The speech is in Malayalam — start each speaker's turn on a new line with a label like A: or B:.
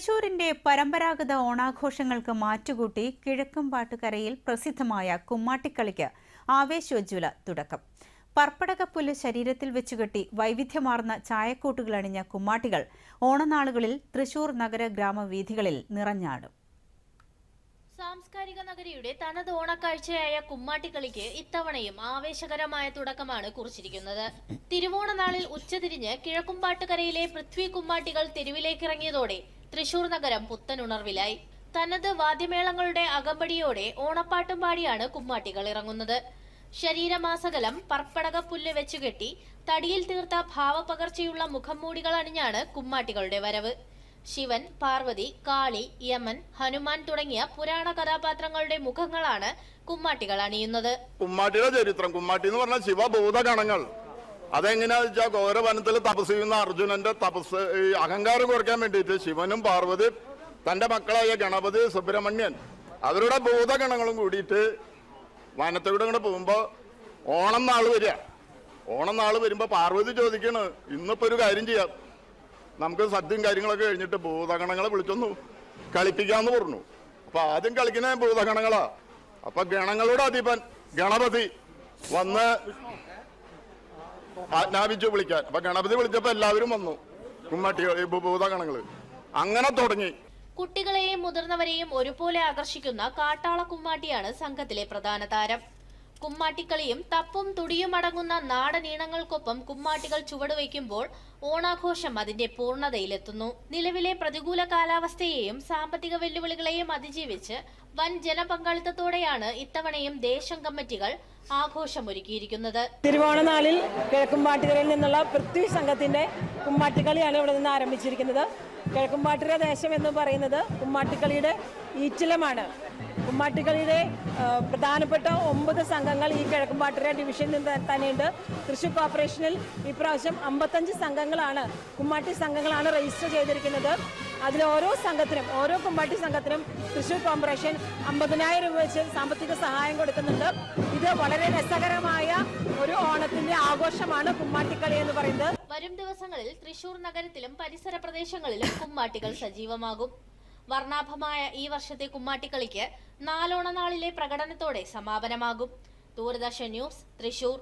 A: തൃശൂരിന്റെ പരമ്പരാഗത ഓണാഘോഷങ്ങൾക്ക് മാറ്റുകൂട്ടി കിഴക്കമ്പാട്ടുകരയിൽ പ്രസിദ്ധമായ കുമ്മാട്ടിക്കളിക്ക് ആവേശോജ്വല തുടക്കം. പർപ്പടകപ്പുല്ല് ശരീരത്തിൽ വെച്ചുകെട്ടി വൈവിധ്യമാർന്ന ചായക്കൂട്ടുകളണിഞ്ഞ കുമ്മാട്ടികൾ ഓണനാളുകളിൽ തൃശൂർ നഗര ഗ്രാമവീഥികളിൽ നിറഞ്ഞാടും.
B: സാംസ്കാരിക നഗരിയുടെ തനത് ഓണക്കാഴ്ചയായ കുമ്മാട്ടിക്കളിക്ക് ഇത്തവണയും ആവേശകരമായ തുടക്കമാണ് കുറിച്ചിരിക്കുന്നത്. തിരുവോണനാളിൽ ഉച്ചതിരിഞ്ഞ് കിഴക്കുംപാട്ടുകരയിലെ പൃഥ്വി കുമ്മാട്ടികൾ തെരുവിലേക്കിറങ്ങിയതോടെ തൃശൂർ നഗരം പുത്തനുണർവിലായി. തനത് വാദ്യമേളങ്ങളുടെ അകമ്പടിയോടെ ഓണപ്പാട്ടും പാടിയാണ് കുമ്മാട്ടികൾ ഇറങ്ങുന്നത്. ശരീരമാസകലം പർപ്പടകപ്പുല്ല് വെച്ചുകെട്ടി തടിയിൽ തീർത്ത ഭാവപകർച്ചയുള്ള മുഖംമൂടികൾ അണിഞ്ഞാണ് കുമ്മാട്ടികളുടെ വരവ്. ശിവൻ, പാർവതി, കാളി, യമൻ, ഹനുമാൻ തുടങ്ങിയ പുരാണ കഥാപാത്രങ്ങളുടെ മുഖങ്ങളാണ് കുമ്മാട്ടികൾ അണിയുന്നത്.
C: കുമ്മാട്ടിയുടെ ചരിത്രം, കുമ്മാട്ടി എന്ന് പറഞ്ഞാൽ ശിവഭൂതഗണങ്ങൾ. അതെങ്ങനെയാന്ന് വെച്ചാൽ ഘോരവനത്തിൽ തപസ് ചെയ്യുന്ന അർജുനന്റെ തപസ് അഹങ്കാരം കുറയ്ക്കാൻ വേണ്ടിയിട്ട് ശിവനും പാർവതി തന്റെ മക്കളായ ഗണപതി, സുബ്രഹ്മണ്യൻ അവരുടെ ഭൂതഗണങ്ങളും കൂടിയിട്ട് വനത്തിലൂടെ ഇങ്ങോട്ട് പോകുമ്പോ ഓണം നാള് വരിക. ഓണം നാള് വരുമ്പോ പാർവതി ചോദിക്കണ്, ഇന്നിപ്പോ ഒരു കാര്യം ചെയ്യാം, നമുക്ക് സദ്യയും കാര്യങ്ങളൊക്കെ കഴിഞ്ഞിട്ട് ഭൂതഗണങ്ങളെ വിളിച്ചൊന്നു കളിപ്പിക്കാന്ന് പറഞ്ഞു. അപ്പൊ ആദ്യം കളിക്കുന്ന ഭൂതഗണങ്ങളാ. അപ്പൊ ഗണങ്ങളുടെ അധിപൻ ഗണപതി വന്ന് ആജ്ഞാപിച്ചു വിളിക്കാൻ. അപ്പൊ ഗണപതി വിളിച്ചപ്പോ എല്ലാവരും വന്നു, കുമ്മാട്ടികൾ, ഭൂതഗണങ്ങള്. അങ്ങനെ തുടങ്ങി.
B: കുട്ടികളെയും മുതിർന്നവരെയും ഒരുപോലെ ആകർഷിക്കുന്ന കാട്ടാള കുമ്മാട്ടിയാണ് സംഘത്തിലെ പ്രധാന താരം. കുമ്മാട്ടിക്കളിയും തപ്പും തുടിയും അടങ്ങുന്ന നാടൻ ഈണങ്ങൾക്കൊപ്പം കുമ്മാട്ടികൾ ചുവടുവയ്ക്കുമ്പോൾ ഓണാഘോഷം അതിന്റെ പൂർണ്ണതയിലെത്തുന്നു. നിലവിലെ പ്രതികൂല കാലാവസ്ഥയെയും സാമ്പത്തിക വെല്ലുവിളികളെയും അതിജീവിച്ച് വൻ ജനപങ്കാളിത്തത്തോടെയാണ് ഇത്തവണയും ദേശം കമ്മിറ്റികൾ ആഘോഷമൊരുക്കിയിരിക്കുന്നത്.
D: തിരുവോണനാളിൽ കിഴക്കുംപാട്ടുകരയിൽ നിന്നുള്ള പൃഥ്വി സംഘത്തിന്റെ കുമ്മാട്ടിക്കളിയാണ് ഇവിടെ നിന്ന് ആരംഭിച്ചിരിക്കുന്നത്. കിഴക്കുംപാട്ടുകര ദേശം എന്ന് പറയുന്നത് കുമ്മാട്ടിക്കളിയുടെ ഈറ്റിലമാണ്. കുമ്മാട്ടിക്കളിയുടെ പ്രധാനപ്പെട്ട 9 സംഘങ്ങൾ ഈ കിഴക്കുംപാട്ടുകര ഡിവിഷനിൽ തന്നെയുണ്ട്. തൃശ്ശൂർ കോർപ്പറേഷനിൽ ഇപ്രാവശ്യം 55 സംഘങ്ങളാണ്, കുമ്മാട്ടി സംഘങ്ങളാണ് രജിസ്റ്റർ ചെയ്തിരിക്കുന്നത്. അതിൽ ഓരോ കുമ്മാട്ടി സംഘത്തിനും തൃശ്ശൂർ കോർപ്പറേഷൻ 50,000 രൂപ വെച്ച് സാമ്പത്തിക സഹായം കൊടുക്കുന്നുണ്ട്. ഇത് വളരെ രസകരമായ ഒരു ഓണത്തിന്റെ ആഘോഷമാണ് കുമ്മാട്ടിക്കളി എന്ന് പറയുന്നത്.
B: വരും ദിവസങ്ങളിൽ തൃശൂർ നഗരത്തിലും പരിസര പ്രദേശങ്ങളിലും കുമ്മാട്ടികൾ സജീവമാകും. വർണ്ണാഭമായ ഈ വർഷത്തെ കുമ്മാട്ടിക്കളിക്ക് നാലോണനാളിലെ പ്രകടനത്തോടെ സമാപനമാകും. ദൂരദർശൻ ന്യൂസ്, തൃശൂർ.